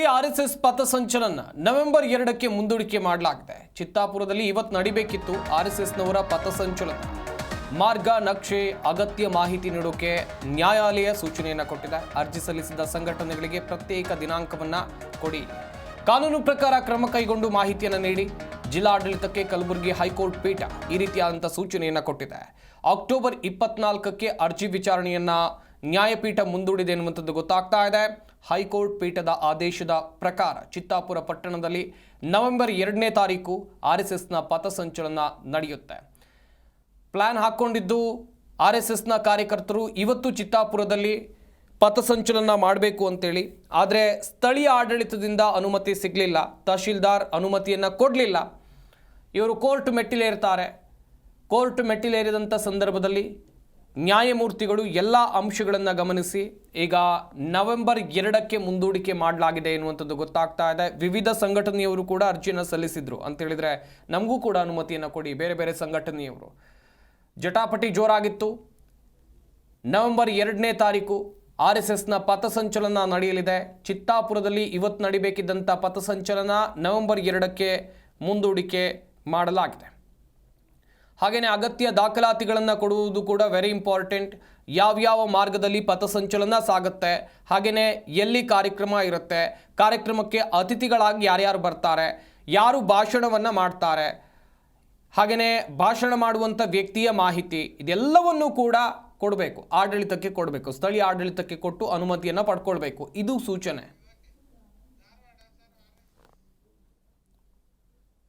ಚಿತ್ತಾಪುರದಲ್ಲಿ RSS ಪಥಸಂಚಲನ November 2ಕ್ಕೆ ಮುಂದೂಡಿಕೆ ಮಾಡಲಾಗಿದೆ. ಚಿತ್ತಾಪುರದಲ್ಲಿ ಇವತ್ತು ನಡಿಬೇಕಿತ್ತು ಆರ್ಎಸ್ಎಸ್ನವರ ಪಥಸಂಚಲನ. ಮಾರ್ಗ ನಕ್ಷೆ ಅಗತ್ಯ ಮಾಹಿತಿ ನೀಡೋಕೆ ನ್ಯಾಯಾಲಯ ಸೂಚನೆಯನ್ನು ಕೊಟ್ಟಿದೆ. ಅರ್ಜಿ ಸಲ್ಲಿಸಿದ ಸಂಘಟನೆಗಳಿಗೆ ಪ್ರತ್ಯೇಕ ದಿನಾಂಕವನ್ನ ಕೊಡಿ, ಕಾನೂನು ಪ್ರಕಾರ ಕ್ರಮ ಕೈಗೊಂಡು ಮಾಹಿತಿಯನ್ನು ನೀಡಿ. ಜಿಲ್ಲಾಡಳಿತಕ್ಕೆ ಕಲಬುರಗಿ ಹೈಕೋರ್ಟ್ ಪೀಠ ಈ ರೀತಿಯಾದಂಥ ಸೂಚನೆಯನ್ನು ಕೊಟ್ಟಿದೆ. ಅಕ್ಟೋಬರ್ 24ಕ್ಕೆ ಅರ್ಜಿ ವಿಚಾರಣೆಯನ್ನ ನ್ಯಾಯಪೀಠ ಮುಂದೂಡಿದೆ ಎನ್ನುವಂಥದ್ದು ಗೊತ್ತಾಗ್ತಾ ಇದೆ. ಹೈಕೋರ್ಟ್ ಪೀಠದ ಆದೇಶದ ಪ್ರಕಾರ ಚಿತ್ತಾಪುರ ಪಟ್ಟಣದಲ್ಲಿ ನವೆಂಬರ್ 2ನೇ ತಾರೀಕು ಆರ್ಎಸ್ಎಸ್ನ ಪಥಸಂಚಲನ ನಡೆಯುತ್ತೆ. ಪ್ಲಾನ್ ಹಾಕ್ಕೊಂಡಿದ್ದು ಆರ್ಎಸ್ಎಸ್ನ ಕಾರ್ಯಕರ್ತರು ಇವತ್ತು ಚಿತ್ತಾಪುರದಲ್ಲಿ ಪಥಸಂಚಲನ ಮಾಡಬೇಕು ಅಂತೇಳಿ. ಆದರೆ ಸ್ಥಳೀಯ ಆಡಳಿತದಿಂದ ಅನುಮತಿ ಸಿಗಲಿಲ್ಲ, ತಹಶೀಲ್ದಾರ್ ಅನುಮತಿಯನ್ನು ಕೊಡಲಿಲ್ಲ. ಇವರು ಕೋರ್ಟ್ ಮೆಟ್ಟಿಲೇರ್ತಾರೆ. ಕೋರ್ಟ್ ಮೆಟ್ಟಿಲೇರಿದಂಥ ಸಂದರ್ಭದಲ್ಲಿ ನ್ಯಾಯಮೂರ್ತಿಗಳು ಎಲ್ಲ ಅಂಶಗಳನ್ನು ಗಮನಿಸಿ ಈಗ ನವೆಂಬರ್ 2ಕ್ಕೆ ಮುಂದೂಡಿಕೆ ಮಾಡಲಾಗಿದೆ ಎನ್ನುವಂಥದ್ದು ಗೊತ್ತಾಗ್ತಾ ಇದೆ. ವಿವಿಧ ಸಂಘಟನೆಯವರು ಕೂಡ ಅರ್ಜಿಯನ್ನು ಸಲ್ಲಿಸಿದ್ರು. ಅಂತೇಳಿದರೆ ನಮಗೂ ಕೂಡ ಅನುಮತಿಯನ್ನು ಕೊಡಿ. ಬೇರೆ ಬೇರೆ ಸಂಘಟನೆಯವರು ಜಟಾಪಟಿ ಜೋರಾಗಿತ್ತು. ನವೆಂಬರ್ 2ನೇ ತಾರೀಕು ಆರ್ಎಸ್ಎಸ್ನ ಪಥಸಂಚಲನ ನಡೆಯಲಿದೆ. ಚಿತ್ತಾಪುರದಲ್ಲಿ ಇವತ್ತು ನಡಿಬೇಕಿದ್ದಂಥ ಪಥಸಂಚಲನ ನವೆಂಬರ್ 2ಕ್ಕೆ ಮುಂದೂಡಿಕೆ ಮಾಡಲಾಗಿದೆ. ಹಾಗೆಯೇ ಅಗತ್ಯ ದಾಖಲಾತಿಗಳನ್ನು ಕೊಡುವುದು ಕೂಡ ವೆರಿ ಇಂಪಾರ್ಟೆಂಟ್. ಯಾವ್ಯಾವ ಮಾರ್ಗದಲ್ಲಿ ಪಥಸಂಚಲನ ಸಾಗುತ್ತೆ, ಹಾಗೆಯೇ ಎಲ್ಲಿ ಕಾರ್ಯಕ್ರಮ ಇರುತ್ತೆ, ಕಾರ್ಯಕ್ರಮಕ್ಕೆ ಅತಿಥಿಗಳಾಗಿ ಯಾರ್ಯಾರು ಬರ್ತಾರೆ, ಯಾರು ಭಾಷಣವನ್ನು ಮಾಡ್ತಾರೆ, ಹಾಗೆಯೇ ಭಾಷಣ ಮಾಡುವಂಥ ವ್ಯಕ್ತಿಯ ಮಾಹಿತಿ, ಇದೆಲ್ಲವನ್ನೂ ಕೂಡ ಕೊಡಬೇಕು, ಆಡಳಿತಕ್ಕೆ ಕೊಡಬೇಕು. ಸ್ಥಳೀಯ ಆಡಳಿತಕ್ಕೆ ಕೊಟ್ಟು ಅನುಮತಿಯನ್ನು ಪಡ್ಕೊಳ್ಬೇಕು. ಇದು ಸೂಚನೆ.